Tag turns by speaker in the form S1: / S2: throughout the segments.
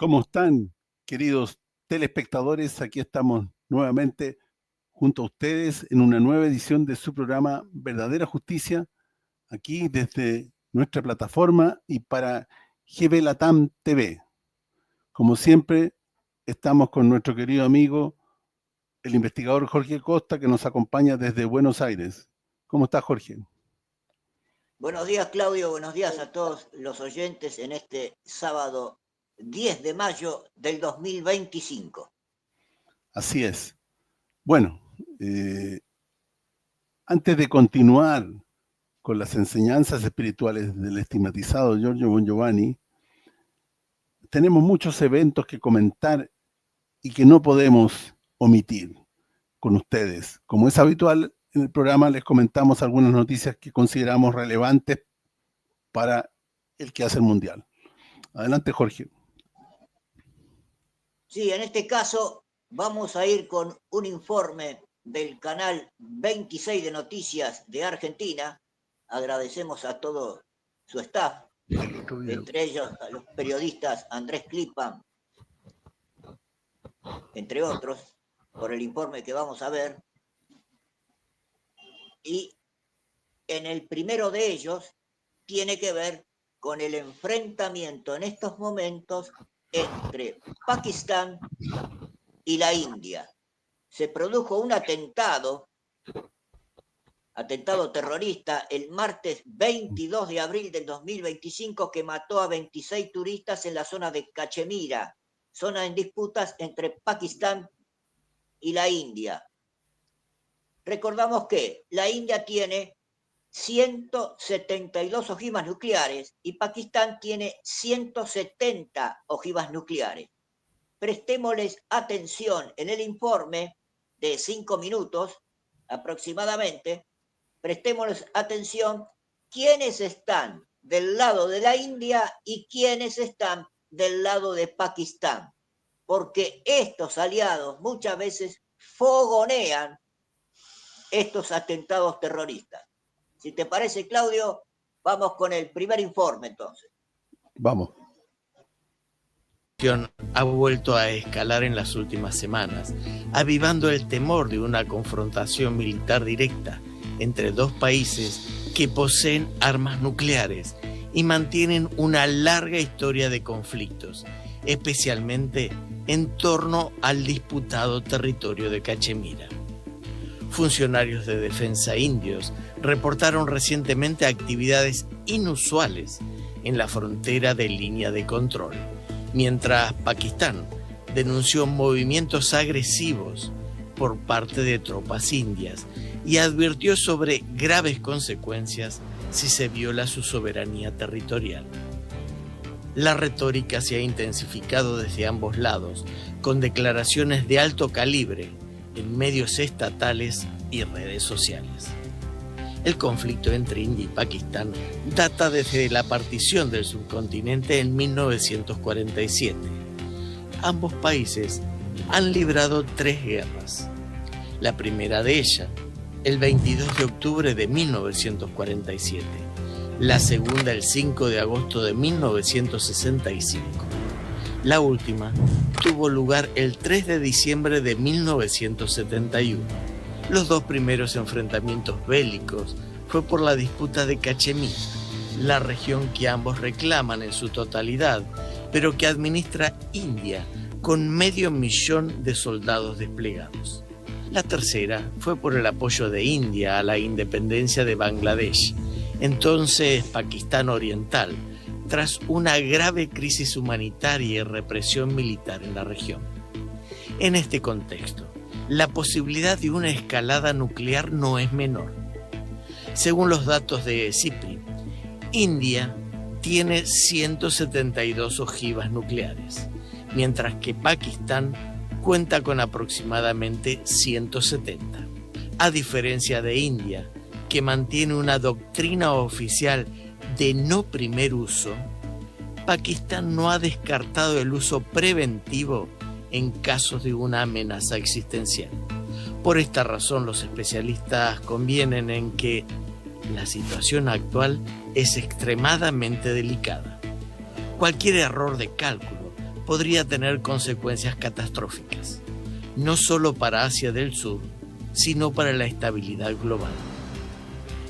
S1: ¿Cómo están, queridos telespectadores? Aquí estamos nuevamente junto a ustedes en una nueva edición de su programa Verdadera Justicia, aquí desde nuestra plataforma y para GB Latam TV. Como siempre, estamos con nuestro querido amigo, el investigador Jorge Costa, que nos acompaña desde Buenos Aires. ¿Cómo está, Jorge?
S2: Buenos días, Claudio. Buenos días a todos los oyentes en este sábado 10 de mayo del 2025.
S1: Así es. Bueno, antes de continuar con las enseñanzas espirituales del estigmatizado Giorgio Bon Giovanni, tenemos muchos eventos que comentar y que no podemos omitir con ustedes. Como es habitual en el programa, les comentamos algunas noticias que consideramos relevantes para el quehacer mundial. Adelante, Jorge.
S2: Sí, en este caso vamos a ir con un informe del canal 26 de Noticias de Argentina. Agradecemos a todo su staff, entre ellos a los periodistas Andrés Clipa, entre otros, por el informe que vamos a ver. Y en el primero de ellos tiene que ver con el enfrentamiento en estos momentos entre Pakistán y la India. Se produjo un atentado terrorista el martes 22 de abril del 2025 que mató a 26 turistas en la zona de Cachemira, zona en disputas entre Pakistán y la India. Recordamos que la India tiene 172 ojivas nucleares y Pakistán tiene 170 ojivas nucleares. Prestémosles atención en el informe de 5 minutos aproximadamente, prestémosles atención quiénes están del lado de la India y quiénes están del lado de Pakistán, porque estos aliados muchas veces fogonean estos atentados terroristas. Si te parece, Claudio, vamos con el primer informe entonces.
S1: Vamos.
S3: Ha vuelto a escalar en las últimas semanas, avivando el temor de una confrontación militar directa entre dos países que poseen armas nucleares y mantienen una larga historia de conflictos, especialmente en torno al disputado territorio de Cachemira. Funcionarios de defensa indios reportaron recientemente actividades inusuales en la frontera de línea de control, mientras Pakistán denunció movimientos agresivos por parte de tropas indias y advirtió sobre graves consecuencias si se viola su soberanía territorial. La retórica se ha intensificado desde ambos lados, con declaraciones de alto calibre en medios estatales y redes sociales. El conflicto entre India y Pakistán data desde la partición del subcontinente en 1947. Ambos países han librado 3 guerras. La primera de ellas, el 22 de octubre de 1947. La segunda, el 5 de agosto de 1965. La última tuvo lugar el 3 de diciembre de 1971. Los 2 primeros enfrentamientos bélicos fue por la disputa de Cachemira, la región que ambos reclaman en su totalidad, pero que administra India con 500.000 de soldados desplegados. La tercera fue por el apoyo de India a la independencia de Bangladesh, entonces Pakistán Oriental, tras una grave crisis humanitaria y represión militar en la región. En este contexto, la posibilidad de una escalada nuclear no es menor. Según los datos de CIPRI, India tiene 172 ojivas nucleares, mientras que Pakistán cuenta con aproximadamente 170. A diferencia de India, que mantiene una doctrina oficial de no primer uso, Pakistán no ha descartado el uso preventivo en casos de una amenaza existencial. Por esta razón, los especialistas convienen en que la situación actual es extremadamente delicada. Cualquier error de cálculo podría tener consecuencias catastróficas, no solo para Asia del Sur, sino para la estabilidad global.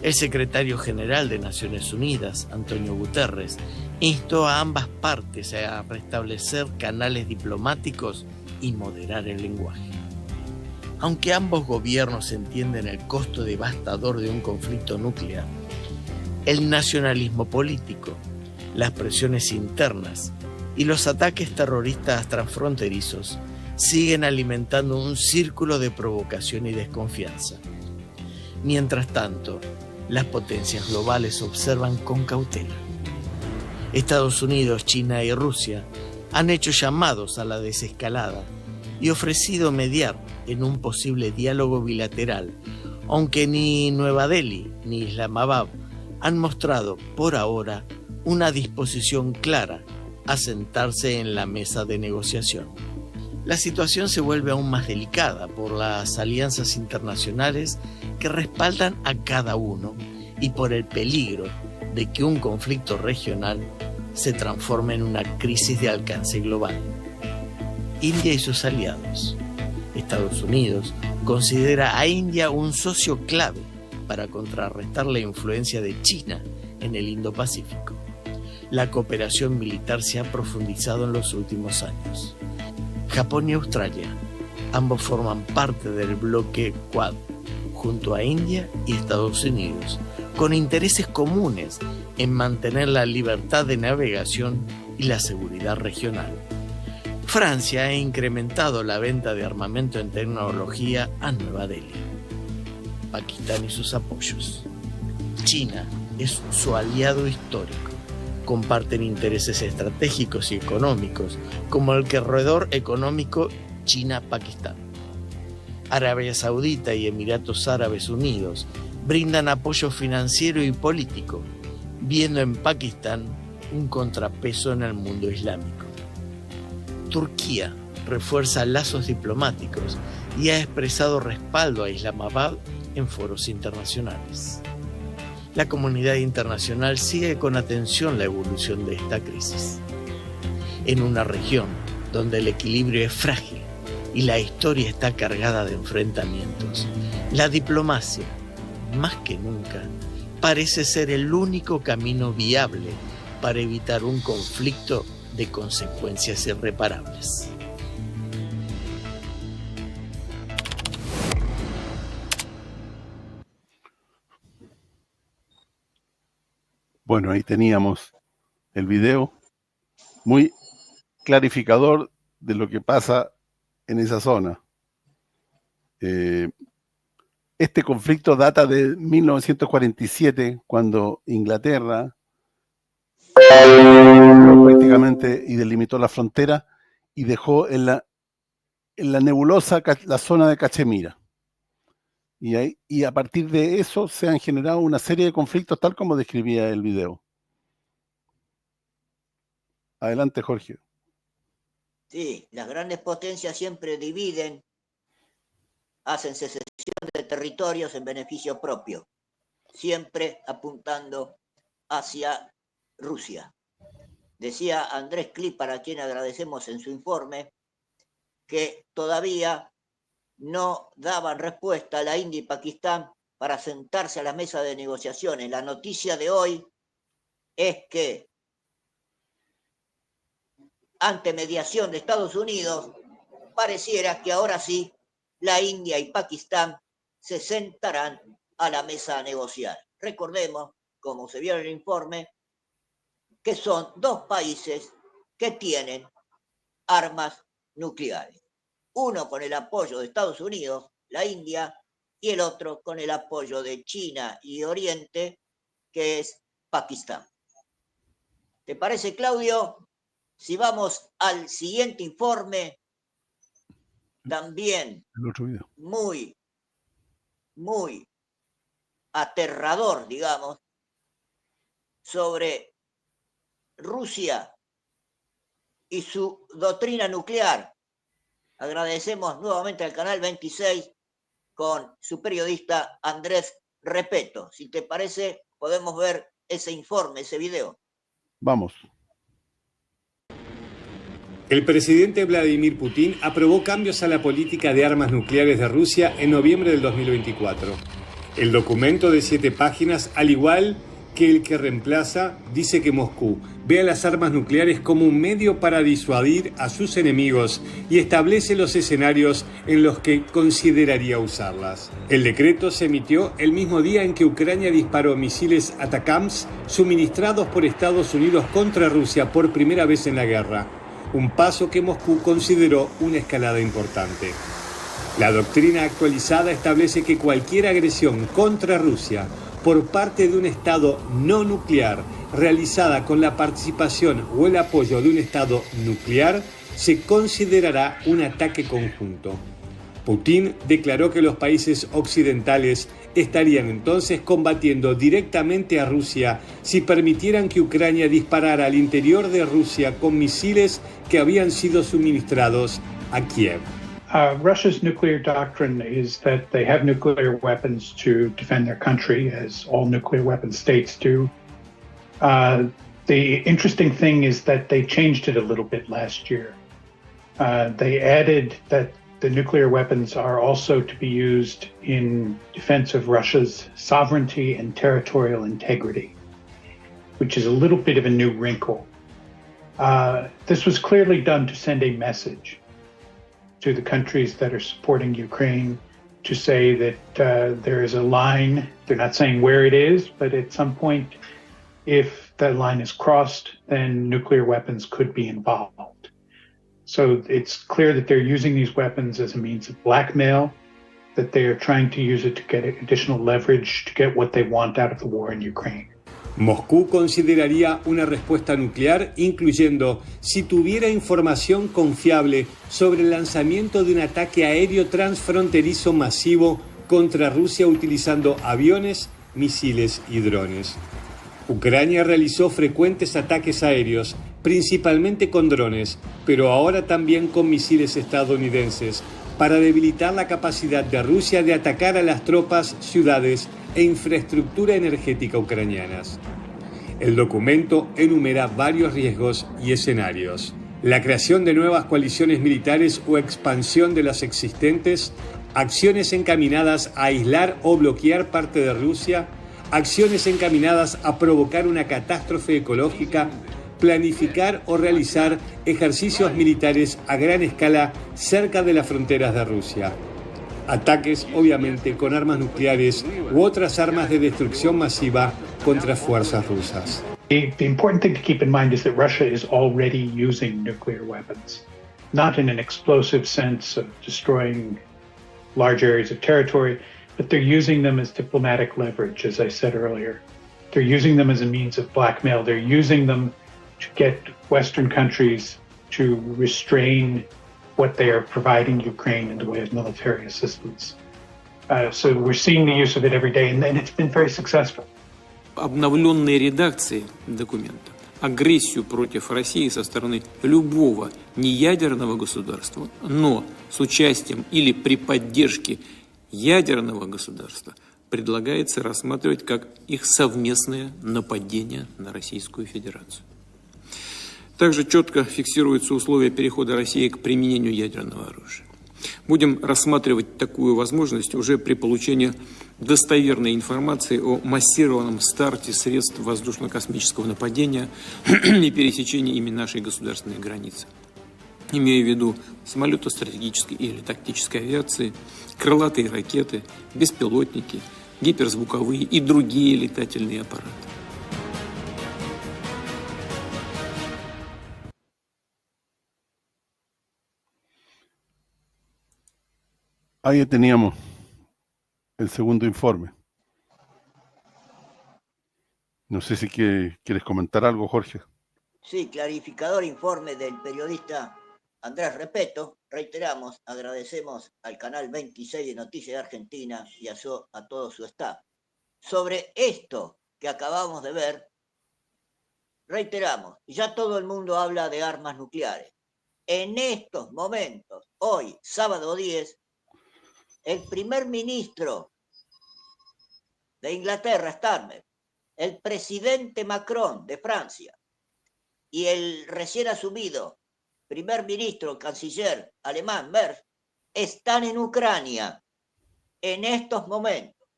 S3: El secretario general de Naciones Unidas, Antonio Guterres, instó a ambas partes a restablecer canales diplomáticos y moderar el lenguaje. Aunque ambos gobiernos entienden el costo devastador de un conflicto nuclear, el nacionalismo político, las presiones internas y los ataques terroristas transfronterizos siguen alimentando un círculo de provocación y desconfianza. Mientras tanto, las potencias globales observan con cautela. Estados Unidos, China y Rusia han hecho llamados a la desescalada y ofrecido mediar en un posible diálogo bilateral, aunque ni Nueva Delhi ni Islamabad han mostrado por ahora una disposición clara a sentarse en la mesa de negociación. La situación se vuelve aún más delicada por las alianzas internacionales que respaldan a cada uno y por el peligro de que un conflicto regional se transforme en una crisis de alcance global. India y sus aliados. Estados Unidos considera a India un socio clave para contrarrestar la influencia de China en el Indo-Pacífico. La cooperación militar se ha profundizado en los últimos años. Japón y Australia, ambos forman parte del bloque Quad, junto a India y Estados Unidos, con intereses comunes en mantener la libertad de navegación y la seguridad regional. Francia ha incrementado la venta de armamento en tecnología a Nueva Delhi. Pakistán y sus apoyos. China es su aliado histórico. Comparten intereses estratégicos y económicos, como el corredor económico China-Pakistán. Arabia Saudita y Emiratos Árabes Unidos brindan apoyo financiero y político, viendo en Pakistán un contrapeso en el mundo islámico. Turquía refuerza lazos diplomáticos y ha expresado respaldo a Islamabad en foros internacionales. La comunidad internacional sigue con atención la evolución de esta crisis. En una región donde el equilibrio es frágil y la historia está cargada de enfrentamientos, la diplomacia, más que nunca, parece ser el único camino viable para evitar un conflicto de consecuencias irreparables.
S1: Bueno, ahí teníamos el video muy clarificador de lo que pasa en esa zona. Este conflicto data de 1947, cuando Inglaterra prácticamente y delimitó la frontera y dejó en la nebulosa la zona de Cachemira. Y a partir de eso se han generado una serie de conflictos tal como describía el video. Adelante, Jorge.
S2: Sí, las grandes potencias siempre dividen, hacen secesión de territorios en beneficio propio, siempre apuntando hacia Rusia. Decía Andrés Klipar, a quien agradecemos en su informe, que todavía no daban respuesta a la India y Pakistán para sentarse a la mesa de negociaciones. La noticia de hoy es que, ante mediación de Estados Unidos, pareciera que ahora sí la India y Pakistán se sentarán a la mesa a negociar. Recordemos, como se vio en el informe, que son dos países que tienen armas nucleares. Uno con el apoyo de Estados Unidos, la India, y el otro con el apoyo de China y Oriente, que es Pakistán. ¿Te parece, Claudio? Si vamos al siguiente informe, también
S1: El otro video.
S2: muy aterrador, digamos, sobre Rusia y su doctrina nuclear. Agradecemos nuevamente al Canal 26 con su periodista Andrés Repeto. Si te parece, podemos ver ese informe, ese video.
S1: Vamos.
S4: El presidente Vladimir Putin aprobó cambios a la política de armas nucleares de Rusia en noviembre del 2024. El documento de 7 páginas, al igual que el que reemplaza, dice que Moscú ve a las armas nucleares como un medio para disuadir a sus enemigos y establece los escenarios en los que consideraría usarlas. El decreto se emitió el mismo día en que Ucrania disparó misiles ATACMS suministrados por Estados Unidos contra Rusia por primera vez en la guerra, un paso que Moscú consideró una escalada importante. La doctrina actualizada establece que cualquier agresión contra Rusia por parte de un Estado no nuclear realizada con la participación o el apoyo de un Estado nuclear se considerará un ataque conjunto. Putin declaró que los países occidentales estarían entonces combatiendo directamente a Rusia si permitieran que Ucrania disparara al interior de Rusia con misiles que habían sido suministrados a Kiev.
S5: Russia's nuclear doctrine is that they have nuclear weapons to defend their country, as all nuclear weapon states do. The interesting thing is that they changed it a little bit last year. They added that the nuclear weapons are also to be used in defense of Russia's sovereignty and territorial integrity, which is a little bit of a new wrinkle. This was clearly done to send a message to the countries that are supporting Ukraine to say that there is a line. They're not saying where it is, but at some point, if that line is crossed, then nuclear weapons could be involved. So it's clear that they're using these weapons as a means of blackmail, that they are trying to use it to get additional leverage to get what they want out of the war in Ukraine.
S4: Moscú consideraría una respuesta nuclear, incluyendo si tuviera información confiable sobre el lanzamiento de un ataque aéreo transfronterizo masivo contra Rusia utilizando aviones, misiles y drones. Ucrania realizó frecuentes ataques aéreos, principalmente con drones, pero ahora también con misiles estadounidenses, para debilitar la capacidad de Rusia de atacar a las tropas, ciudades e infraestructura energética ucranianas. El documento enumera varios riesgos y escenarios: la creación de nuevas coaliciones militares o expansión de las existentes, acciones encaminadas a aislar o bloquear parte de Rusia, acciones encaminadas a provocar una catástrofe ecológica, planificar o realizar ejercicios militares a gran escala cerca de las fronteras de Rusia. Ataques, obviamente, con armas nucleares u otras armas de destrucción masiva contra fuerzas rusas.
S5: The important thing to keep in mind is that Russia is already using nuclear weapons, not in an explosive sense of destroying large areas of territory, but they're using them as diplomatic leverage, as I said earlier. They're using them as a means of blackmail. They're using them to get Western countries to restrain what they are providing Ukraine in the way of military assistance. So we're seeing the use of it every day, and it's been very successful.
S6: Обновленной редакции документа агрессию против России со стороны любого неядерного государства, но с участием или при поддержке ядерного государства предлагается рассматривать как их совместное нападение на Российскую Федерацию. Также четко фиксируются условия перехода России к применению ядерного оружия. Будем рассматривать такую возможность уже при получении достоверной информации о массированном старте средств воздушно-космического нападения и пересечении ими нашей государственной границы. Имея в виду самолеты стратегической или тактической авиации, крылатые ракеты, беспилотники, гиперзвуковые и другие летательные аппараты.
S1: Ahí teníamos el segundo informe. No sé si quieres comentar algo, Jorge.
S2: Sí, clarificador informe del periodista Andrés Repeto. Reiteramos, agradecemos al canal 26 de Noticias de Argentina y a todo su staff. Sobre esto que acabamos de ver, reiteramos, ya todo el mundo habla de armas nucleares. En estos momentos, hoy, sábado 10, el primer ministro de Inglaterra, Starmer, el presidente Macron de Francia y el recién asumido primer ministro, canciller alemán, Merz, están en Ucrania en estos momentos.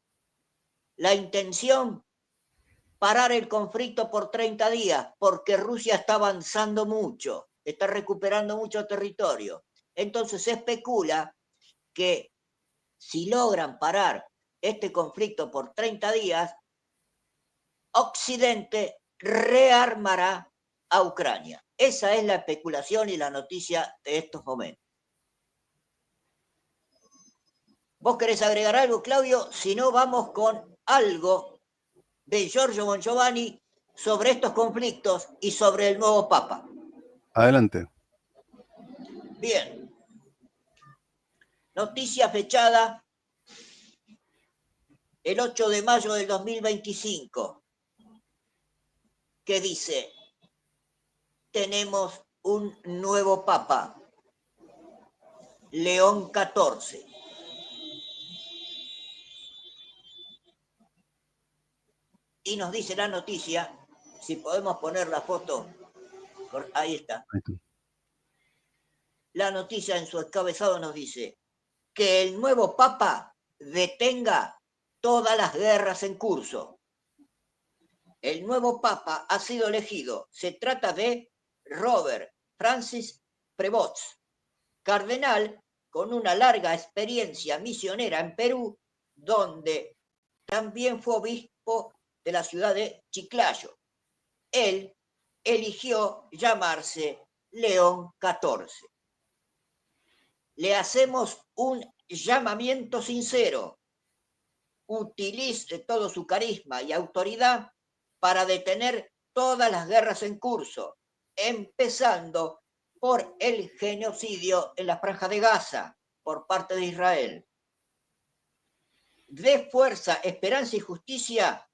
S2: La intención, parar el conflicto por 30 días, porque Rusia está avanzando mucho, está recuperando mucho territorio. Entonces se especula que si logran parar este conflicto por 30 días, Occidente rearmará a Ucrania. Esa es la especulación y la noticia de estos momentos. ¿Vos querés agregar algo, Claudio? Si no, vamos con algo de Giorgio Bongiovanni sobre estos conflictos y sobre el nuevo Papa.
S1: Adelante.
S2: Bien. Noticia fechada el 8 de mayo del 2025, que dice: tenemos un nuevo Papa, León XIV. Y nos dice la noticia, si podemos poner la foto, ahí está. La noticia en su encabezado nos dice que el nuevo Papa detenga todas las guerras en curso. El nuevo Papa ha sido elegido. Se trata de Robert Francis Prevost, cardenal con una larga experiencia misionera en Perú, donde también fue obispo de la ciudad de Chiclayo. Él eligió llamarse León XIV. Le hacemos un llamamiento sincero. Utilice todo su carisma y autoridad para detener todas las guerras en curso, empezando por el genocidio en la Franja de Gaza por parte de Israel. Dé fuerza, esperanza y justicia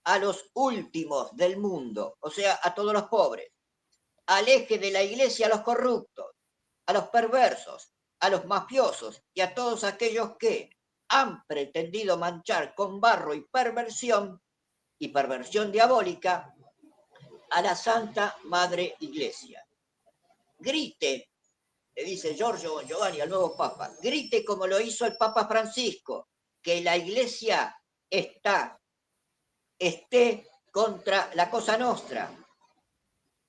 S2: a los últimos del mundo, o sea, a todos los pobres. Aleje de la iglesia a los corruptos, a los perversos, a los mafiosos y a todos aquellos que han pretendido manchar con barro y perversión diabólica a la Santa Madre Iglesia. Grite, le dice Giorgio Bongiovanni al nuevo Papa, grite como lo hizo el Papa Francisco, que la Iglesia esté contra la Cosa Nostra,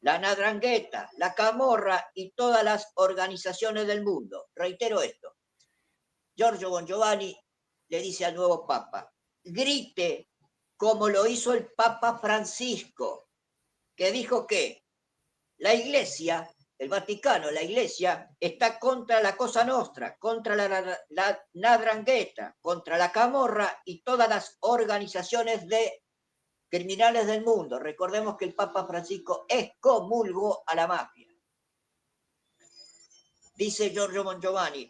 S2: la 'Ndrangheta, la Camorra y todas las organizaciones del mundo. Reitero esto. Giorgio Bongiovanni le dice al nuevo Papa, grite como lo hizo el Papa Francisco, que dijo que la Iglesia, el Vaticano, la Iglesia, está contra la Cosa Nostra, contra la 'Ndrangheta, contra la Camorra y todas las organizaciones de criminales del mundo. Recordemos que el Papa Francisco excomulgó a la mafia. Dice Giorgio Bongiovanni,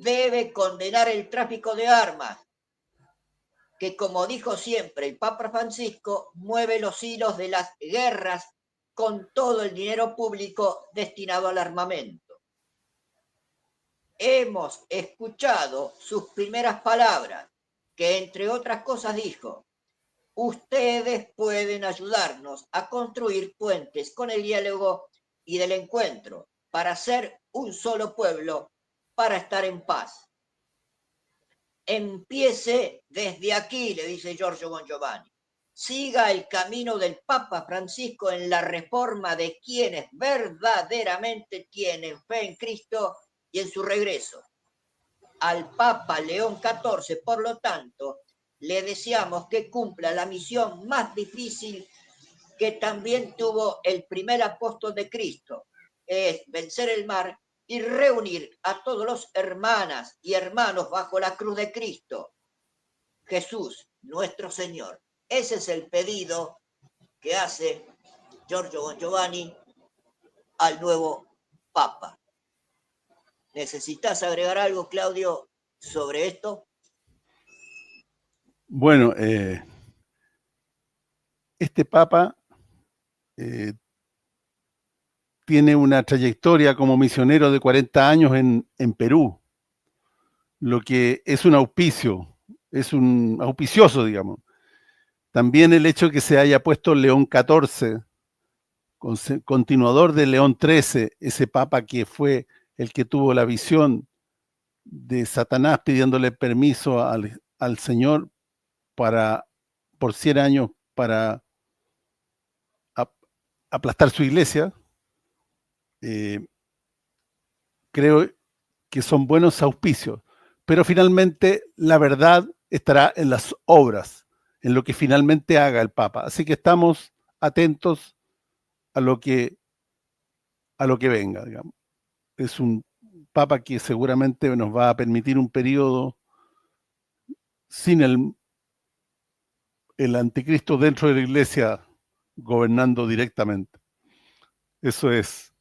S2: debe condenar el tráfico de armas, que como dijo siempre el Papa Francisco, mueve los hilos de las guerras con todo el dinero público destinado al armamento. Hemos escuchado sus primeras palabras, que entre otras cosas dijo: ustedes pueden ayudarnos a construir puentes con el diálogo y del encuentro para ser un solo pueblo, para estar en paz. Empiece desde aquí, le dice Giorgio Bongiovanni. Siga el camino del Papa Francisco en la reforma de quienes verdaderamente tienen fe en Cristo y en su regreso. Al Papa León XIV, por lo tanto, le deseamos que cumpla la misión más difícil que también tuvo el primer apóstol de Cristo, es vencer el mar y reunir a todos los hermanas y hermanos bajo la cruz de Cristo, Jesús, nuestro Señor. Ese es el pedido que hace Giorgio Bongiovanni al nuevo Papa. ¿Necesitas agregar algo, Claudio, sobre esto?
S1: Bueno, este Papa tiene una trayectoria como misionero de 40 años en Perú, lo que es un auspicio, es un auspicioso, digamos. También el hecho de que se haya puesto León XIV continuador de León XIII, ese papa que fue el que tuvo la visión de Satanás pidiéndole permiso al Señor por 100 años para aplastar su iglesia. Creo que son buenos auspicios, pero finalmente la verdad estará en las obras, en lo que finalmente haga el Papa. Así que estamos atentos a lo que venga, digamos. Es un Papa que seguramente nos va a permitir un periodo sin el anticristo dentro de la iglesia gobernando directamente. Eso es,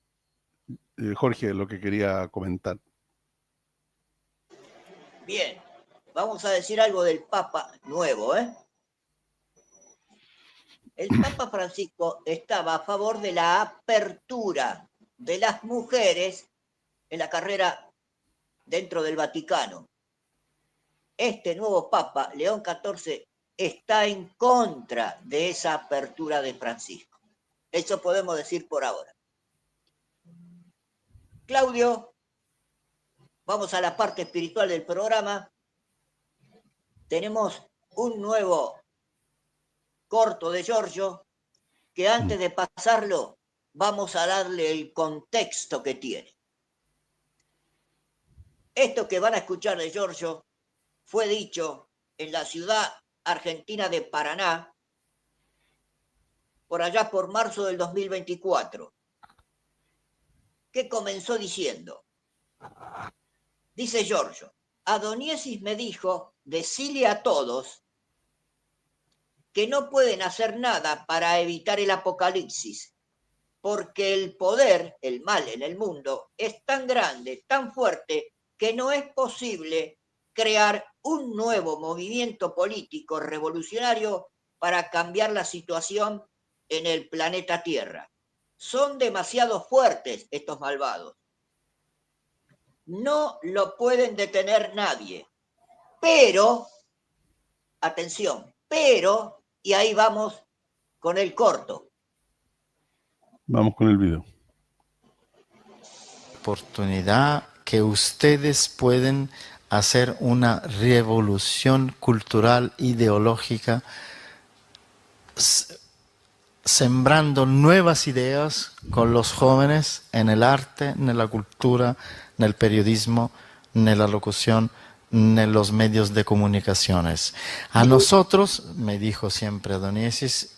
S1: Jorge, lo que quería comentar.
S2: Bien, vamos a decir algo del Papa nuevo, ¿eh? El Papa Francisco estaba a favor de la apertura de las mujeres en la carrera dentro del Vaticano. Este nuevo Papa, León XIV, está en contra de esa apertura de Francisco. Eso podemos decir por ahora. Claudio, vamos a la parte espiritual del programa. Tenemos un nuevo corto de Giorgio, que antes de pasarlo, vamos a darle el contexto que tiene. Esto que van a escuchar de Giorgio fue dicho en la ciudad argentina de Paraná, por allá por marzo del 2024, que comenzó diciendo, dice Giorgio, Adoniesis me dijo, decile a todos que no pueden hacer nada para evitar el apocalipsis, porque el poder, el mal en el mundo, es tan grande, tan fuerte, que no es posible crear un nuevo movimiento político revolucionario para cambiar la situación en el planeta Tierra. Son demasiado fuertes estos malvados. No lo pueden detener nadie. Pero, atención, pero, y ahí vamos con el corto.
S1: Vamos con el video.
S7: Oportunidad que ustedes pueden hacer una revolución cultural, ideológica, sembrando nuevas ideas con los jóvenes en el arte, en la cultura, en el periodismo, en la locución, en los medios de comunicaciones. A nosotros, me dijo siempre Adoniesis,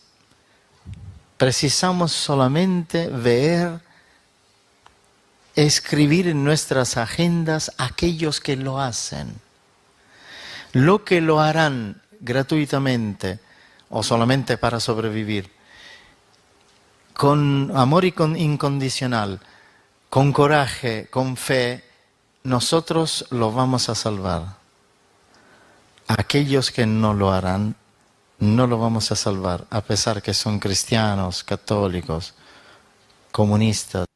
S7: precisamos solamente ver, escribir en nuestras agendas aquellos que lo hacen. Lo que lo harán gratuitamente o solamente para sobrevivir, con amor y con incondicional, con coraje, con fe, nosotros lo vamos a salvar. Aquellos que no lo harán, no lo vamos a salvar, a pesar que son cristianos, católicos, comunistas.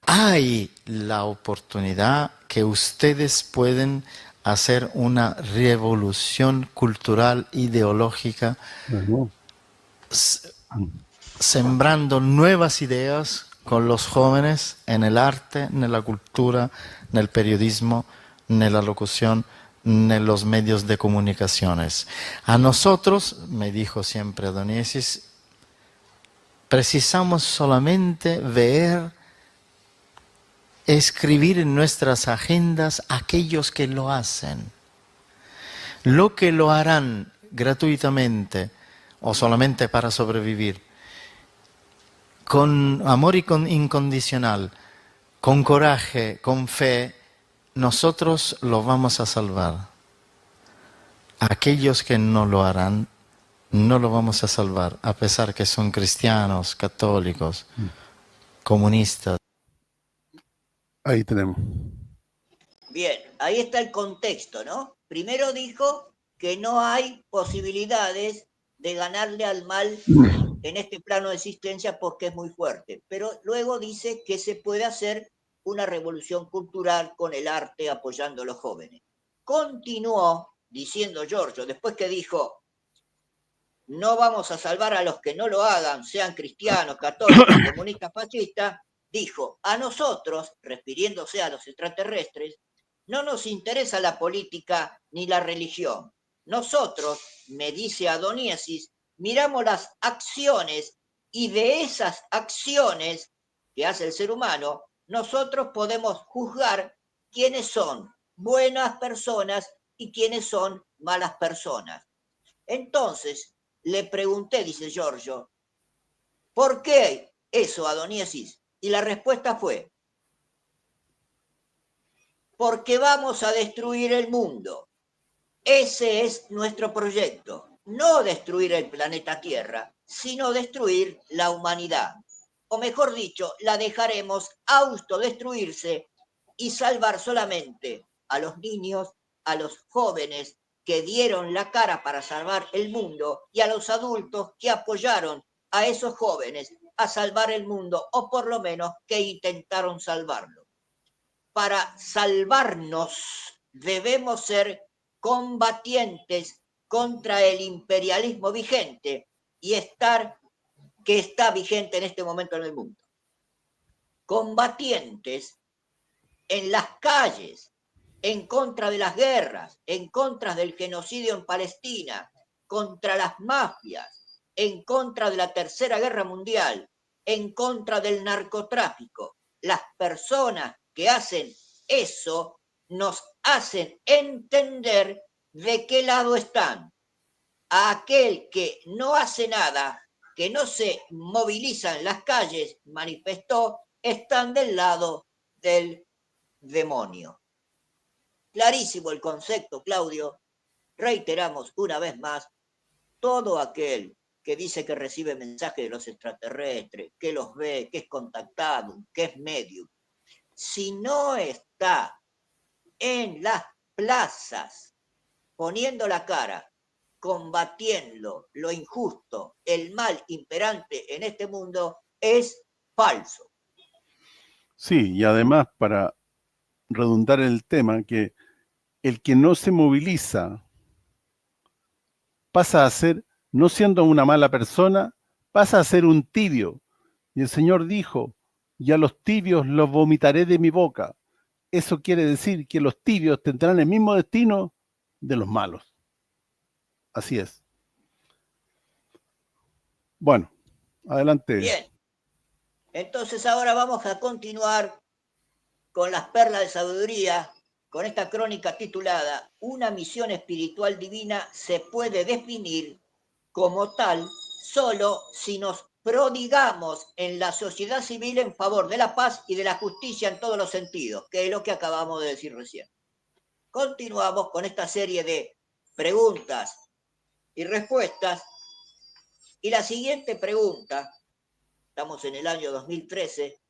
S7: Hay la oportunidad que ustedes pueden hacer una revolución cultural, ideológica, sembrando nuevas ideas con los jóvenes en el arte, en la cultura, en el periodismo, en la locución, en los medios de comunicaciones. A nosotros, me dijo siempre Adoniesis, precisamos solamente ver, escribir en nuestras agendas aquellos que lo hacen. Lo que lo harán gratuitamente o solamente para sobrevivir, con amor y con incondicional, con coraje, con fe, nosotros lo vamos a salvar. Aquellos que no lo harán, no lo vamos a salvar, a pesar que son cristianos, católicos, comunistas.
S1: Ahí tenemos.
S2: Bien, ahí está el contexto, ¿no? Primero dijo que no hay posibilidades de ganarle al mal en este plano de existencia porque es muy fuerte, pero luego dice que se puede hacer una revolución cultural con el arte apoyando a los jóvenes. Continuó diciendo Giorgio, después que dijo, no vamos a salvar a los que no lo hagan, sean cristianos, católicos, comunistas, fascistas, dijo, a nosotros, refiriéndose a los extraterrestres, no nos interesa la política ni la religión. Nosotros, me dice Adoniesis, miramos las acciones y de esas acciones que hace el ser humano, nosotros podemos juzgar quiénes son buenas personas y quiénes son malas personas. Entonces, le pregunté, dice Giorgio, ¿por qué eso, Adoniesis? Y la respuesta fue, porque vamos a destruir el mundo. Ese es nuestro proyecto. No destruir el planeta Tierra, sino destruir la humanidad. O mejor dicho, la dejaremos autodestruirse y salvar solamente a los niños, a los jóvenes que dieron la cara para salvar el mundo y a los adultos que apoyaron a esos jóvenes a salvar el mundo, o por lo menos que intentaron salvarlo. Para salvarnos debemos ser combatientes contra el imperialismo vigente y que está vigente en este momento en el mundo. Combatientes en las calles, en contra de las guerras, en contra del genocidio en Palestina, contra las mafias, en contra de la Tercera Guerra Mundial, en contra del narcotráfico. Las personas que hacen eso nos hacen entender de qué lado están. A aquel que no hace nada, que no se moviliza en las calles, manifestó, están del lado del demonio. Clarísimo el concepto, Claudio. Reiteramos una vez más, todo aquel que dice que recibe mensajes de los extraterrestres, que los ve, que es contactado, que es medium, si no está en las plazas poniendo la cara, combatiendo lo injusto, el mal imperante en este mundo, es falso.
S1: Sí, y además, para redundar en el tema, que el que no se moviliza pasa a ser, no siendo una mala persona, pasa a ser un tibio. Y el Señor dijo, y a los tibios los vomitaré de mi boca. Eso quiere decir que los tibios tendrán el mismo destino de los malos. Así es. Bueno, adelante.
S2: Bien. Entonces ahora vamos a continuar con las perlas de sabiduría, con esta crónica titulada Una misión espiritual divina se puede definir como tal solo si nos prodigamos en la sociedad civil en favor de la paz y de la justicia en todos los sentidos, que es lo que acabamos de decir recién. Continuamos con esta serie de preguntas y respuestas. Y la siguiente pregunta, estamos en el año 2013,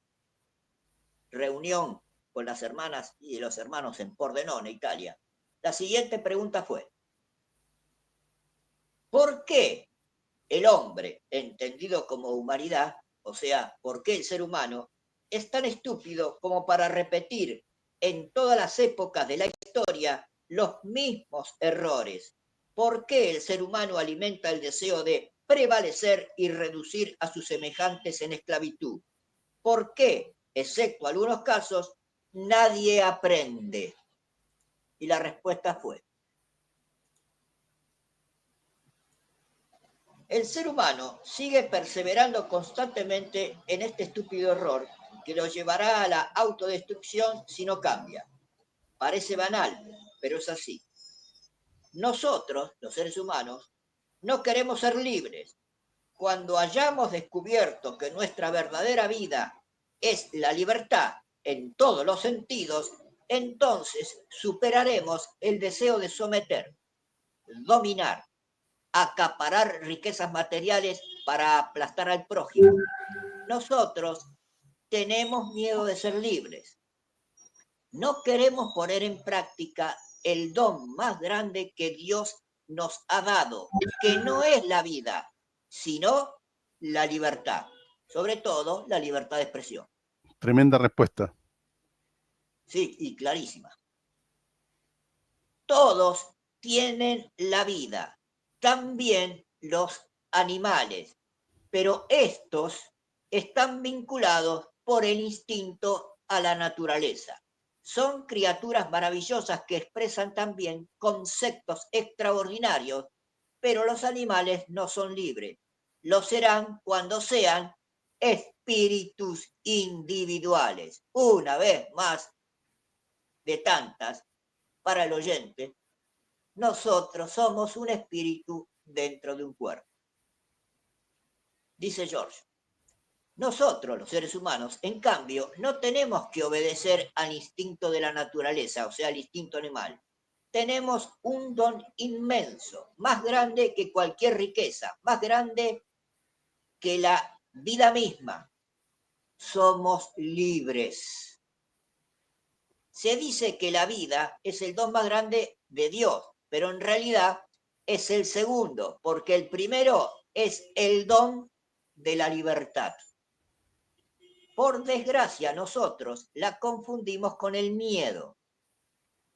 S2: reunión con las hermanas y los hermanos en Pordenone, Italia. La siguiente pregunta fue, ¿por qué el hombre, entendido como humanidad, o sea, por qué el ser humano, es tan estúpido como para repetir en todas las épocas de la historia los mismos errores? ¿Por qué el ser humano alimenta el deseo de prevalecer y reducir a sus semejantes en esclavitud? ¿Por qué, excepto algunos casos, nadie aprende? Y la respuesta fue, el ser humano sigue perseverando constantemente en este estúpido error que lo llevará a la autodestrucción si no cambia. Parece banal, pero es así. Nosotros, los seres humanos, no queremos ser libres. Cuando hayamos descubierto que nuestra verdadera vida es la libertad en todos los sentidos, entonces superaremos el deseo de someter, dominar, acaparar riquezas materiales para aplastar al prójimo. Nosotros tenemos miedo de ser libres. No queremos poner en práctica el don más grande que Dios nos ha dado, que no es la vida, sino la libertad. Sobre todo, la libertad de expresión.
S1: Tremenda respuesta.
S2: Sí, y clarísima. Todos tienen la vida, también los animales, pero estos están vinculados por el instinto a la naturaleza. Son criaturas maravillosas que expresan también conceptos extraordinarios, pero los animales no son libres. Lo serán cuando sean espíritus individuales. Una vez más, de tantas, para el oyente, nosotros somos un espíritu dentro de un cuerpo. Dice George, nosotros, los seres humanos, en cambio, no tenemos que obedecer al instinto de la naturaleza, o sea, al instinto animal. Tenemos un don inmenso, más grande que cualquier riqueza, más grande que la vida misma. Somos libres. Se dice que la vida es el don más grande de Dios, pero en realidad es el segundo, porque el primero es el don de la libertad. Por desgracia, nosotros la confundimos con el miedo.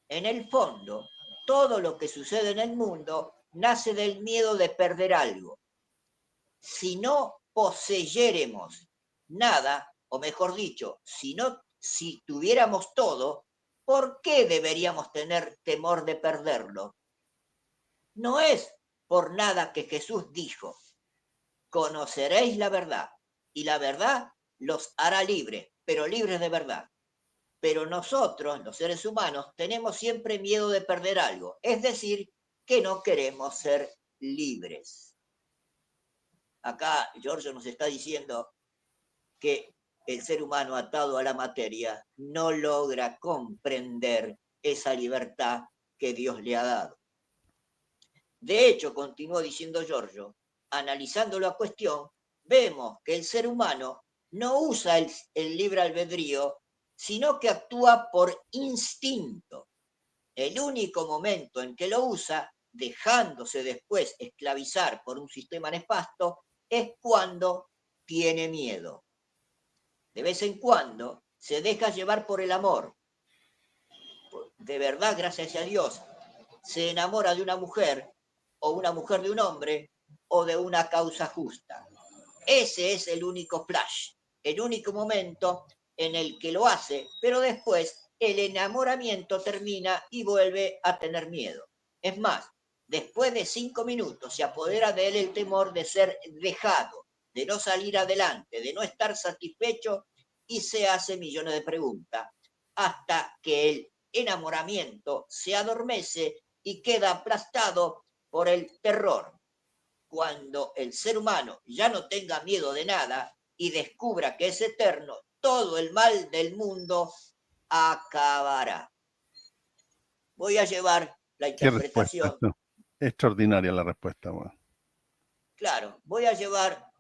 S2: En el fondo, todo lo que sucede en el mundo nace del miedo de perder algo. Si no poseyéramos nada, o mejor dicho, si tuviéramos todo, ¿por qué deberíamos tener temor de perderlo? No es por nada que Jesús dijo, conoceréis la verdad, y la verdad los hará libres, pero libres de verdad. Pero nosotros, los seres humanos, tenemos siempre miedo de perder algo, es decir, que no queremos ser libres. Acá Giorgio nos está diciendo que el ser humano atado a la materia no logra comprender esa libertad que Dios le ha dado. De hecho, continuó diciendo Giorgio, analizando la cuestión, vemos que el ser humano no usa el libre albedrío, sino que actúa por instinto. El único momento en que lo usa, dejándose después esclavizar por un sistema nefasto, es cuando tiene miedo. De vez en cuando se deja llevar por el amor. De verdad, gracias a Dios, se enamora de una mujer, o una mujer de un hombre, o de una causa justa. Ese es el único flash, el único momento en el que lo hace, pero después el enamoramiento termina y vuelve a tener miedo. Es más, después de 5 minutos se apodera de él el temor de ser dejado, de no salir adelante, de no estar satisfecho, y se hace millones de preguntas, hasta que el enamoramiento se adormece y queda aplastado por el terror. Cuando el ser humano ya no tenga miedo de nada y descubra que es eterno, todo el mal del mundo acabará. Voy a llevar la interpretación.
S1: Qué respuesta, extraordinaria la respuesta. Bueno.
S2: Claro, voy a llevar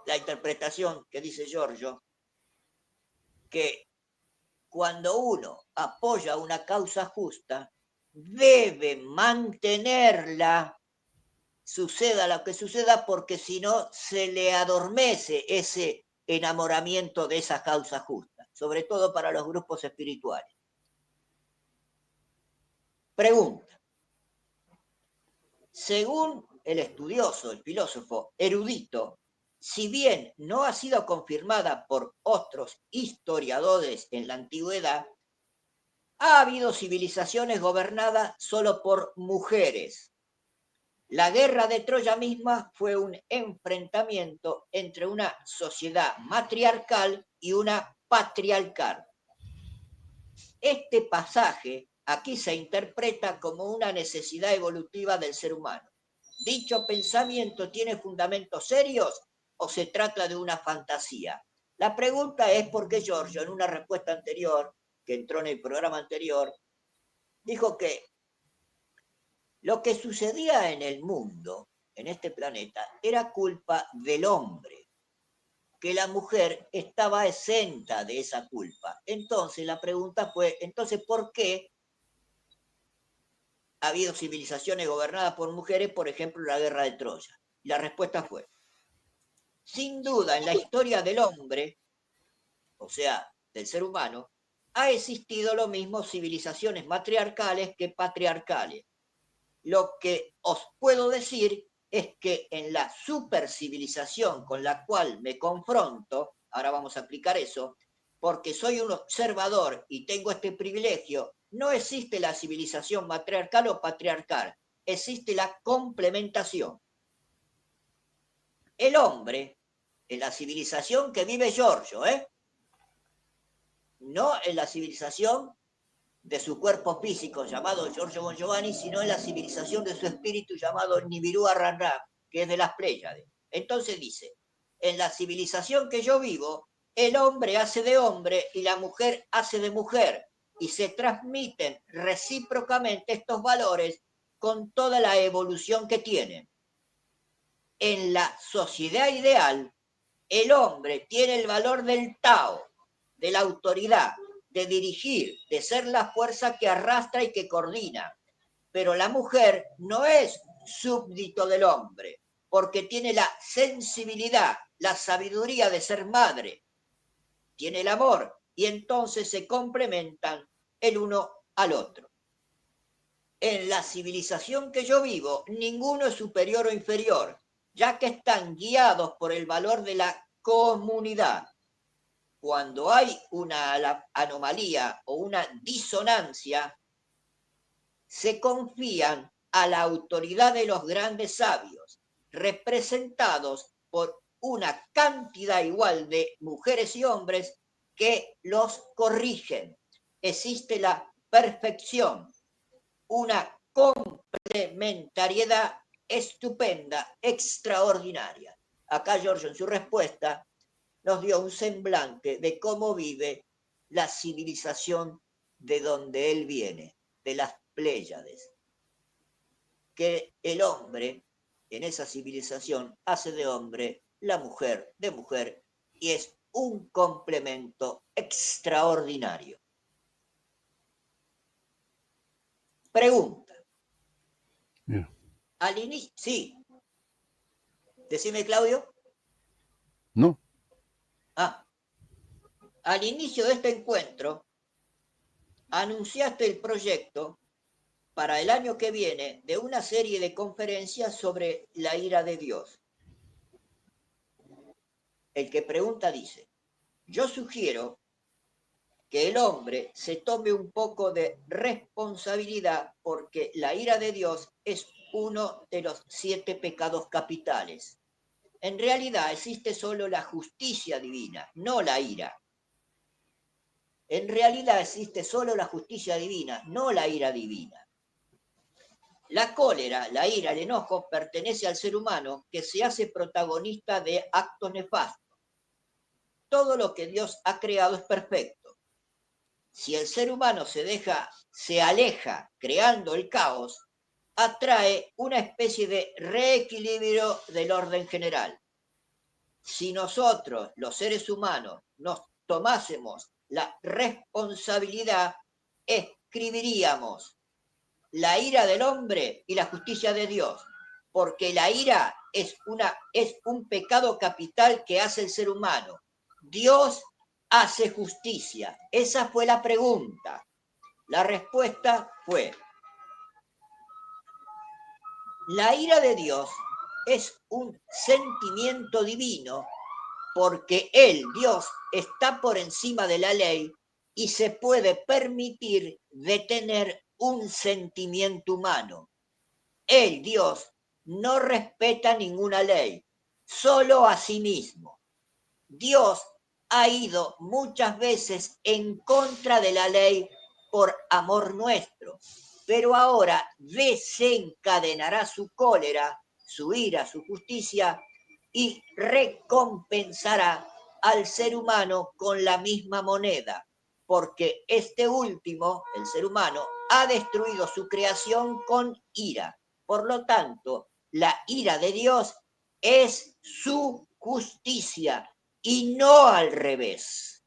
S2: la interpretación que dice Giorgio, que cuando uno apoya una causa justa, debe mantenerla, suceda lo que suceda, porque si no se le adormece ese enamoramiento de esa causa justa, sobre todo para los grupos espirituales. Pregunta. Según el estudioso, el filósofo erudito, si bien no ha sido confirmada por otros historiadores en la antigüedad, ha habido civilizaciones gobernadas solo por mujeres. La guerra de Troya misma fue un enfrentamiento entre una sociedad matriarcal y una patriarcal. Este pasaje aquí se interpreta como una necesidad evolutiva del ser humano. ¿Dicho pensamiento tiene fundamentos serios o se trata de una fantasía? La pregunta es porque Giorgio, en una respuesta anterior, que entró en el programa anterior, dijo que lo que sucedía en el mundo, en este planeta, era culpa del hombre, que la mujer estaba exenta de esa culpa. Entonces la pregunta fue, entonces, ¿por qué ha habido civilizaciones gobernadas por mujeres, por ejemplo, la guerra de Troya? Y la respuesta fue, sin duda, en la historia del hombre, o sea, del ser humano, ha existido lo mismo civilizaciones matriarcales que patriarcales. Lo que os puedo decir es que en la supercivilización con la cual me confronto, ahora vamos a aplicar eso, porque soy un observador y tengo este privilegio, no existe la civilización matriarcal o patriarcal, existe la complementación. El hombre, en la civilización que vive Giorgio, no en la civilización de su cuerpo físico llamado Giorgio Bon Giovanni, sino en la civilización de su espíritu llamado Nibiru Arranrá, que es de las Pléyades. Entonces dice, en la civilización que yo vivo, el hombre hace de hombre y la mujer hace de mujer, y se transmiten recíprocamente estos valores con toda la evolución que tienen. En la sociedad ideal, el hombre tiene el valor del Tao, de la autoridad, de dirigir, de ser la fuerza que arrastra y que coordina. Pero la mujer no es súbdito del hombre, porque tiene la sensibilidad, la sabiduría de ser madre, tiene el amor, y entonces se complementan el uno al otro. En la civilización que yo vivo, ninguno es superior o inferior, ya que están guiados por el valor de la comunidad. Cuando hay una anomalía o una disonancia, se confían a la autoridad de los grandes sabios, representados por una cantidad igual de mujeres y hombres que los corrigen. Existe la perfección, una complementariedad estupenda, extraordinaria. Acá Giorgio en su respuesta nos dio un semblante de cómo vive la civilización de donde él viene, de las Pléyades. Que el hombre en esa civilización hace de hombre, la mujer de mujer, y es un complemento extraordinario. Pregunta.
S1: Bien.
S2: Al inicio, sí. Decime, Claudio.
S1: No.
S2: Al inicio de este encuentro, anunciaste el proyecto para el año que viene de una serie de conferencias sobre la ira de Dios. El que pregunta dice, yo sugiero que el hombre se tome un poco de responsabilidad porque la ira de Dios es uno de los 7 pecados capitales. En realidad existe solo la justicia divina, no la ira. En realidad existe solo la justicia divina, no la ira divina. La cólera, la ira, el enojo pertenece al ser humano que se hace protagonista de actos nefastos. Todo lo que Dios ha creado es perfecto. Si el ser humano se aleja creando el caos, atrae una especie de reequilibrio del orden general. Si nosotros, los seres humanos, nos tomásemos la responsabilidad, escribiríamos la ira del hombre y la justicia de Dios, porque la ira es un pecado capital que hace el ser humano. Dios hace justicia. Esa fue la pregunta. La respuesta fue, la ira de Dios es un sentimiento divino porque Él, Dios, está por encima de la ley y se puede permitir detener un sentimiento humano. Él, Dios, no respeta ninguna ley, solo a sí mismo. Dios ha ido muchas veces en contra de la ley por amor nuestro, pero ahora desencadenará su cólera, su ira, su justicia y recompensará al ser humano con la misma moneda, porque este último, el ser humano, ha destruido su creación con ira. Por lo tanto, la ira de Dios es su justicia y no al revés.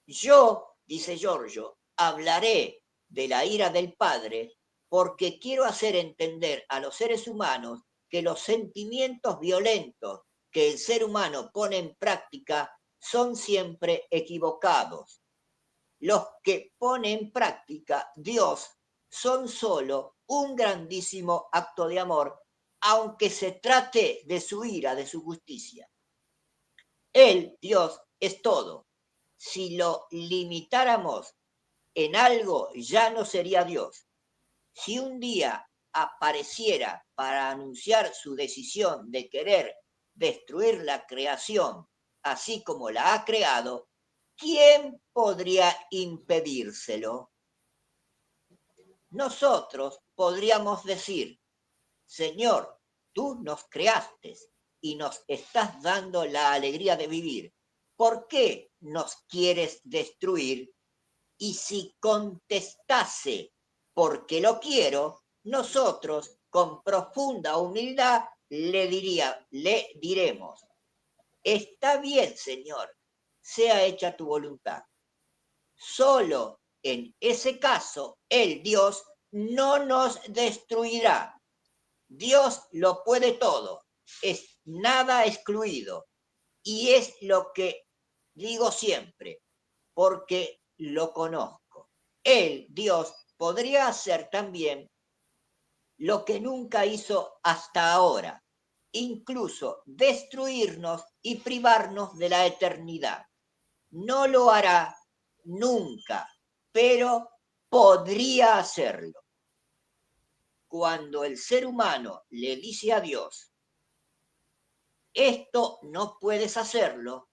S2: Yo, dice Giorgio, hablaré de la ira del Padre porque quiero hacer entender a los seres humanos que los sentimientos violentos que el ser humano pone en práctica son siempre equivocados. Los que pone en práctica Dios son solo un grandísimo acto de amor, aunque se trate de su ira, de su justicia. Él, Dios, es todo. Si lo limitáramos en algo, ya no sería Dios. Si un día apareciera para anunciar su decisión de querer destruir la creación, así como la ha creado, ¿quién podría impedírselo? Nosotros podríamos decir, Señor, tú nos creaste y nos estás dando la alegría de vivir. ¿Por qué nos quieres destruir? Y si contestase, porque lo quiero, nosotros con profunda humildad le diremos, está bien, Señor, sea hecha tu voluntad. Solo en ese caso, el Dios no nos destruirá. Dios lo puede todo, es nada excluido. Y es lo que digo siempre, porque lo conozco. Él, Dios, podría hacer también lo que nunca hizo hasta ahora, incluso destruirnos y privarnos de la eternidad. No lo hará nunca, pero podría hacerlo. Cuando el ser humano le dice a Dios, esto no puedes hacerlo,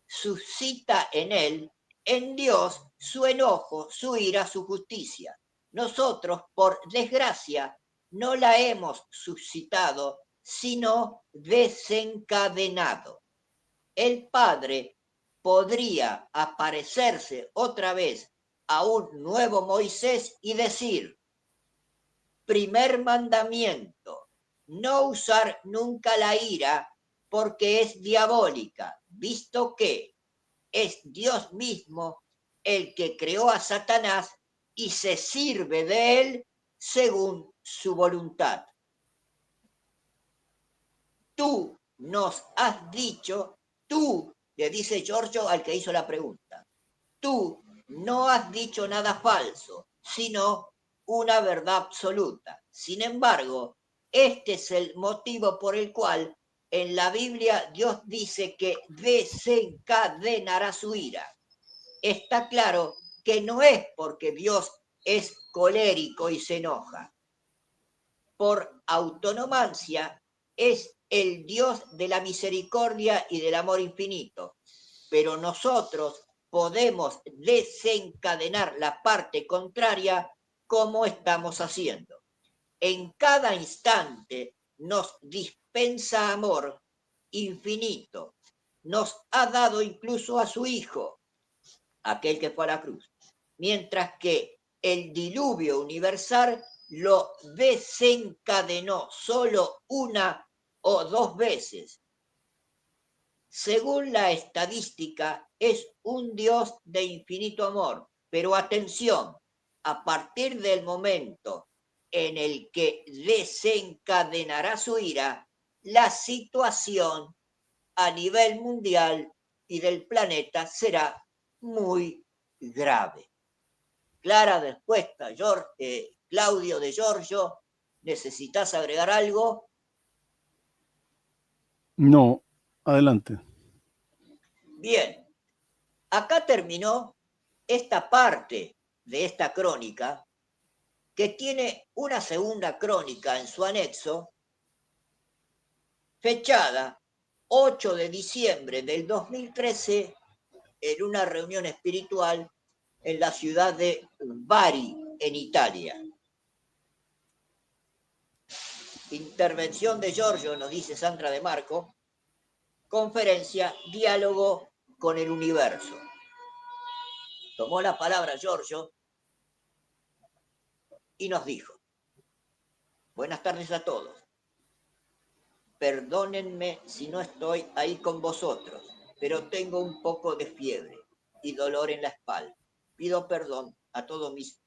S2: suscita en él, en Dios, su enojo, su ira, su justicia. Nosotros, por desgracia, no la hemos suscitado, sino desencadenado. El Padre podría aparecerse otra vez a un nuevo Moisés y decir, primer mandamiento, no usar nunca la ira porque es diabólica, visto que es Dios mismo el que creó a Satanás y se sirve de él según su voluntad. Tú nos has dicho, tú, le dice Giorgio al que hizo la pregunta, tú no has dicho nada falso, sino una verdad absoluta. Sin embargo, este es el motivo por el cual en la Biblia Dios dice que desencadenará su ira. Está claro que no es porque Dios es colérico y se enoja. Por autonomancia es el Dios de la misericordia y del amor infinito. Pero nosotros podemos desencadenar la parte contraria como estamos haciendo. En cada instante nos dispensa amor infinito. Nos ha dado incluso a su Hijo, aquel que fue a la cruz. Mientras que el diluvio universal lo desencadenó solo una o dos veces. Según la estadística, es un Dios de infinito amor. Pero atención, a partir del momento en el que desencadenará su ira, la situación a nivel mundial y del planeta será muy grave. Clara respuesta, Claudio de Giorgio, ¿necesitas agregar algo?
S1: No, adelante.
S2: Bien, acá terminó esta parte de esta crónica, que tiene una segunda crónica en su anexo, fechada 8 de diciembre del 2013, en una reunión espiritual en la ciudad de Bari, en Italia. Intervención de Giorgio, nos dice Sandra de Marco, conferencia, diálogo con el universo. Tomó la palabra Giorgio y nos dijo, buenas tardes a todos. Perdónenme si no estoy ahí con vosotros, pero tengo un poco de fiebre y dolor en la espalda. Pido perdón a todos mis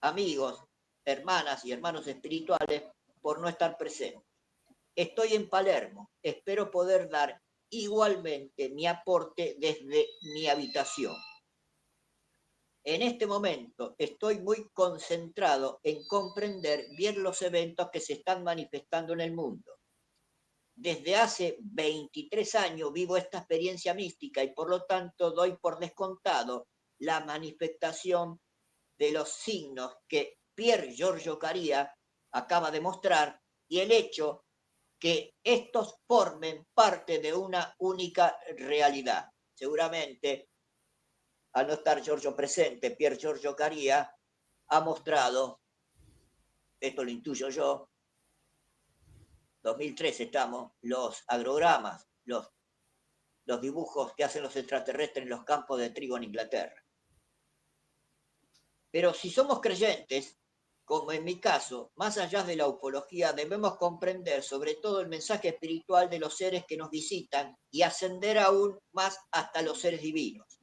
S2: amigos, hermanas y hermanos espirituales por no estar presente. Estoy en Palermo, espero poder dar igualmente mi aporte desde mi habitación. En este momento estoy muy concentrado en comprender bien los eventos que se están manifestando en el mundo. Desde hace 23 años vivo esta experiencia mística y por lo tanto doy por descontado la manifestación de los signos que Pier Giorgio Caria acaba de mostrar y el hecho que estos formen parte de una única realidad. Seguramente, al no estar Giorgio presente, Pier Giorgio Caria ha mostrado, esto lo intuyo yo, 2003 estamos, los agrogramas, los dibujos que hacen los extraterrestres en los campos de trigo en Inglaterra. Pero si somos creyentes, como en mi caso, más allá de la ufología, debemos comprender sobre todo el mensaje espiritual de los seres que nos visitan y ascender aún más hasta los seres divinos.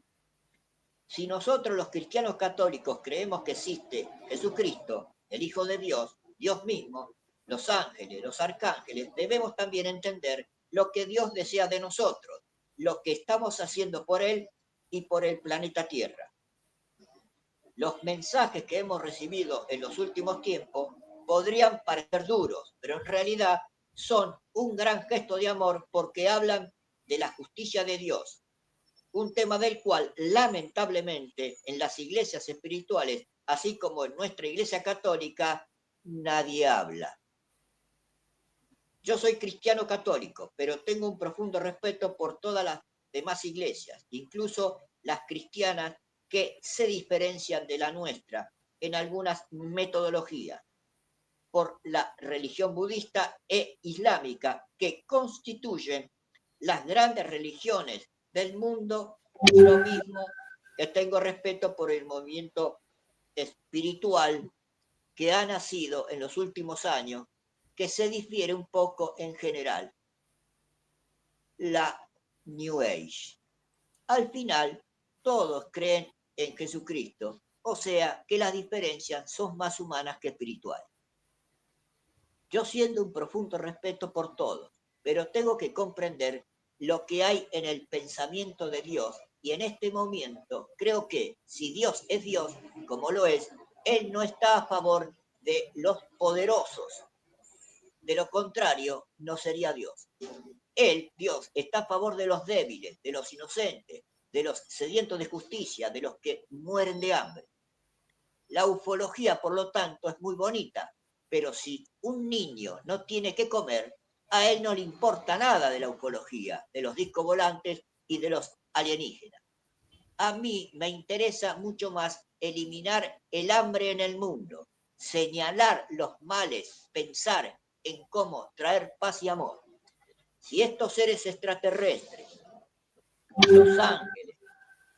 S2: Si nosotros los cristianos católicos creemos que existe Jesucristo, el Hijo de Dios, Dios mismo, los ángeles, los arcángeles, debemos también entender lo que Dios desea de nosotros, lo que estamos haciendo por Él y por el planeta Tierra. Los mensajes que hemos recibido en los últimos tiempos podrían parecer duros, pero en realidad son un gran gesto de amor porque hablan de la justicia de Dios, un tema del cual lamentablemente en las iglesias espirituales, así como en nuestra iglesia católica, nadie habla. Yo soy cristiano católico, pero tengo un profundo respeto por todas las demás iglesias, incluso las cristianas que se diferencian de la nuestra en algunas metodologías, por la religión budista e islámica, que constituyen las grandes religiones del mundo, y lo mismo que tengo respeto por el movimiento espiritual que ha nacido en los últimos años, que se difiere un poco en general, la New Age. Al final, todos creen en Jesucristo, o sea que las diferencias son más humanas que espirituales. Yo siento un profundo respeto por todos, pero tengo que comprender lo que hay en el pensamiento de Dios, y en este momento creo que si Dios es Dios, como lo es, Él no está a favor de los poderosos. De lo contrario, no sería Dios. Él, Dios, está a favor de los débiles, de los inocentes, de los sedientos de justicia, de los que mueren de hambre. La ufología, por lo tanto, es muy bonita, pero si un niño no tiene que comer, a él no le importa nada de la ufología, de los discos volantes y de los alienígenas. A mí me interesa mucho más eliminar el hambre en el mundo, señalar los males, pensar en cómo traer paz y amor. Si estos seres extraterrestres, los ángeles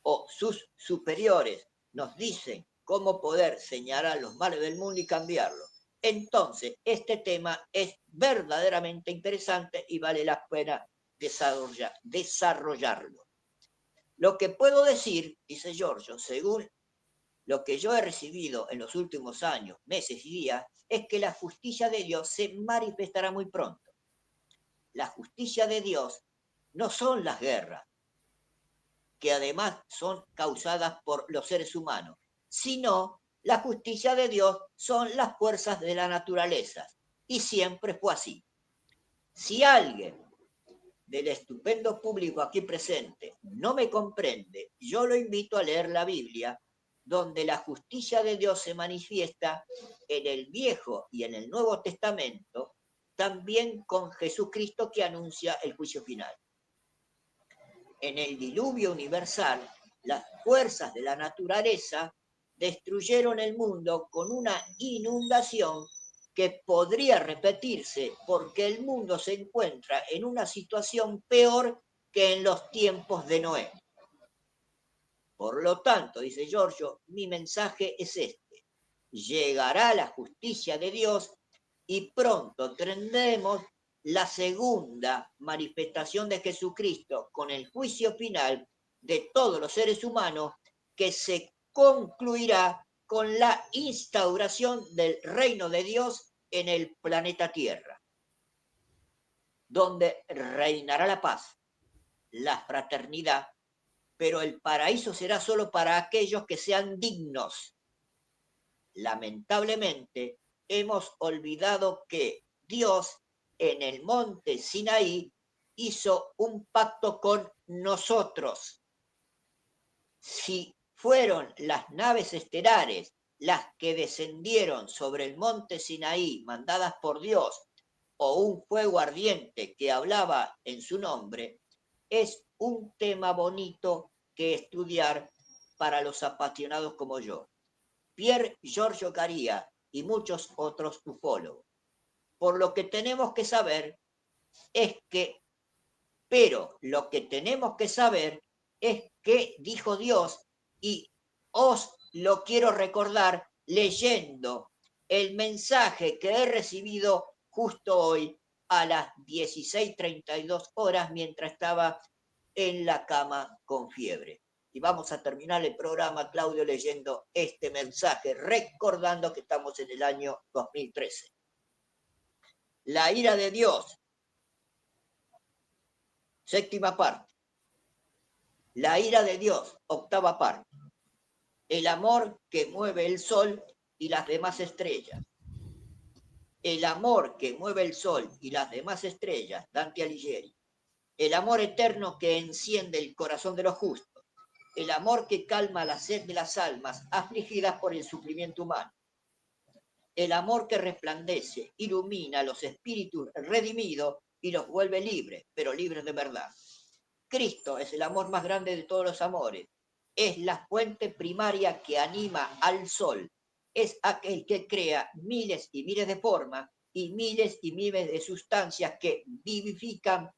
S2: o sus superiores nos dicen cómo poder señalar los males del mundo y cambiarlo, entonces este tema es verdaderamente interesante y vale la pena desarrollarlo. Lo que puedo decir, dice Giorgio, según lo que yo he recibido en los últimos años, meses y días, es que la justicia de Dios se manifestará muy pronto. La justicia de Dios no son las guerras, que además son causadas por los seres humanos, sino la justicia de Dios son las fuerzas de la naturaleza, y siempre fue así. Si alguien del estupendo público aquí presente no me comprende, yo lo invito a leer la Biblia, donde la justicia de Dios se manifiesta en el Viejo y en el Nuevo Testamento, también con Jesucristo que anuncia el juicio final. En el diluvio universal, las fuerzas de la naturaleza destruyeron el mundo con una inundación que podría repetirse porque el mundo se encuentra en una situación peor que en los tiempos de Noé. Por lo tanto, dice Giorgio, mi mensaje es este: llegará la justicia de Dios y pronto tendremos la segunda manifestación de Jesucristo con el juicio final de todos los seres humanos, que se concluirá con la instauración del reino de Dios en el planeta Tierra, donde reinará la paz, la fraternidad pero el paraíso será solo para aquellos que sean dignos. Lamentablemente, hemos olvidado que Dios en el monte Sinaí hizo un pacto con nosotros. Si fueron las naves estelares las que descendieron sobre el monte Sinaí mandadas por Dios, o un fuego ardiente que hablaba en su nombre, es un tema bonito que estudiar para los apasionados como yo. Pier Giorgio Caria y muchos otros ufólogos. Por lo que tenemos que saber es que, pero lo que tenemos que saber es que dijo Dios, y os lo quiero recordar leyendo el mensaje que he recibido justo hoy a las 16:32 horas mientras estaba en la cama con fiebre. Y vamos a terminar el programa, Claudio, leyendo este mensaje, recordando que estamos en el año 2013. La ira de Dios, séptima parte. La ira de Dios, octava parte. El amor que mueve el sol y las demás estrellas. El amor que mueve el sol y las demás estrellas, Dante Alighieri. El amor eterno que enciende el corazón de los justos. El amor que calma la sed de las almas afligidas por el sufrimiento humano. El amor que resplandece, ilumina a los espíritus redimidos y los vuelve libres, pero libres de verdad. Cristo es el amor más grande de todos los amores. Es la fuente primaria que anima al sol. Es aquel que crea miles y miles de formas y miles de sustancias que vivifican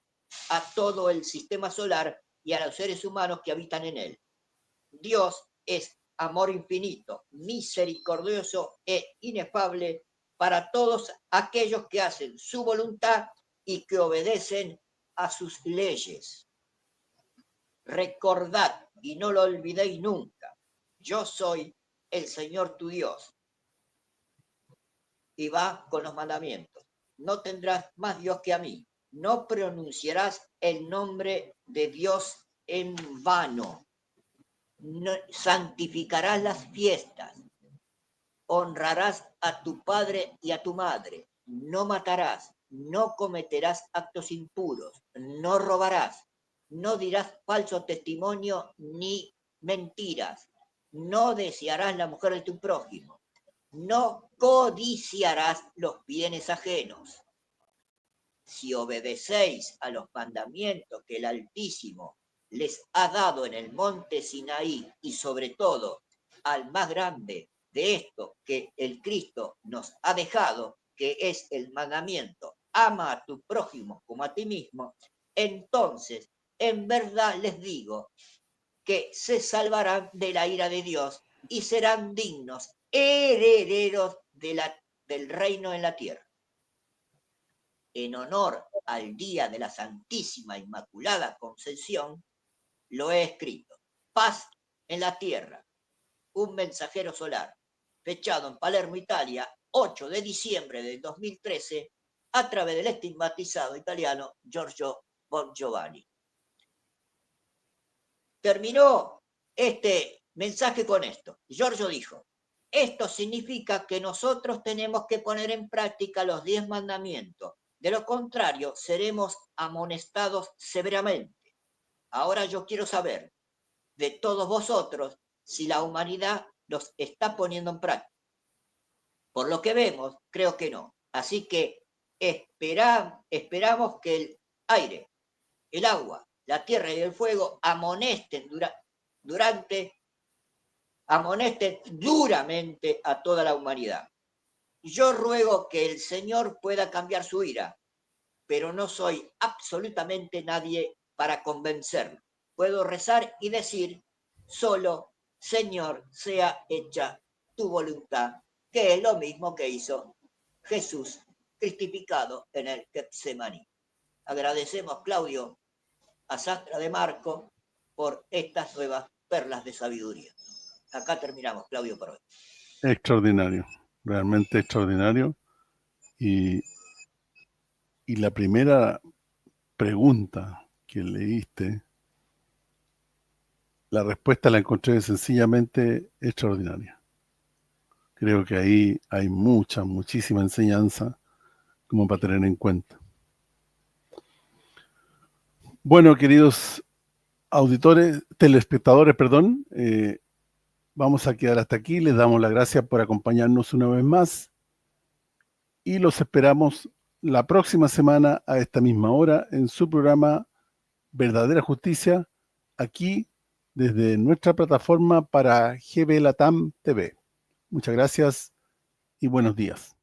S2: a todo el sistema solar y a los seres humanos que habitan en él. Dios es amor infinito, misericordioso e inefable para todos aquellos que hacen su voluntad y que obedecen a sus leyes. Recordad y no lo olvidéis nunca, yo soy el Señor tu Dios. Y va con los mandamientos. No tendrás más Dios que a mí. No pronunciarás el nombre de Dios en vano. No, santificarás las fiestas. Honrarás a tu padre y a tu madre. No matarás. No cometerás actos impuros. No robarás. No dirás falso testimonio ni mentiras. No desearás la mujer de tu prójimo. No codiciarás los bienes ajenos. Si obedecéis a los mandamientos que el Altísimo les ha dado en el monte Sinaí y sobre todo al más grande de esto que el Cristo nos ha dejado, que es el mandamiento, ama a tu prójimo como a ti mismo, entonces en verdad les digo que se salvarán de la ira de Dios y serán dignos herederos del reino en la tierra. En honor al día de la Santísima Inmaculada Concepción, lo he escrito. Paz en la tierra. Un mensajero solar. Fechado en Palermo, Italia, 8 de diciembre del 2013, a través del estigmatizado italiano Giorgio Bongiovanni. Terminó este mensaje con esto. Giorgio dijo, esto significa que nosotros tenemos que poner en práctica los 10 mandamientos. De lo contrario, seremos amonestados severamente. Ahora yo quiero saber de todos vosotros si la humanidad los está poniendo en práctica. Por lo que vemos, creo que no. Así que esperamos que el aire, el agua, la tierra y el fuego amonesten duramente a toda la humanidad. Yo ruego que el Señor pueda cambiar su ira, pero no soy absolutamente nadie para convencerlo. Puedo rezar y decir solo, Señor, sea hecha tu voluntad, que es lo mismo que hizo Jesús crucificado en el Getsemaní. Agradecemos, Claudio, a Sastra de Marco por estas nuevas perlas de sabiduría. Acá terminamos, Claudio, por hoy.
S1: Extraordinario, realmente extraordinario. Y la primera pregunta que leíste la respuesta la encontré sencillamente extraordinaria. Creo que ahí hay muchísima enseñanza como para tener en cuenta. Bueno, queridos telespectadores, vamos a quedar hasta aquí. Les damos las gracias por acompañarnos una vez más y los esperamos la próxima semana a esta misma hora en su programa Verdadera Justicia, aquí desde nuestra plataforma para GB Latam TV. Muchas gracias y buenos días.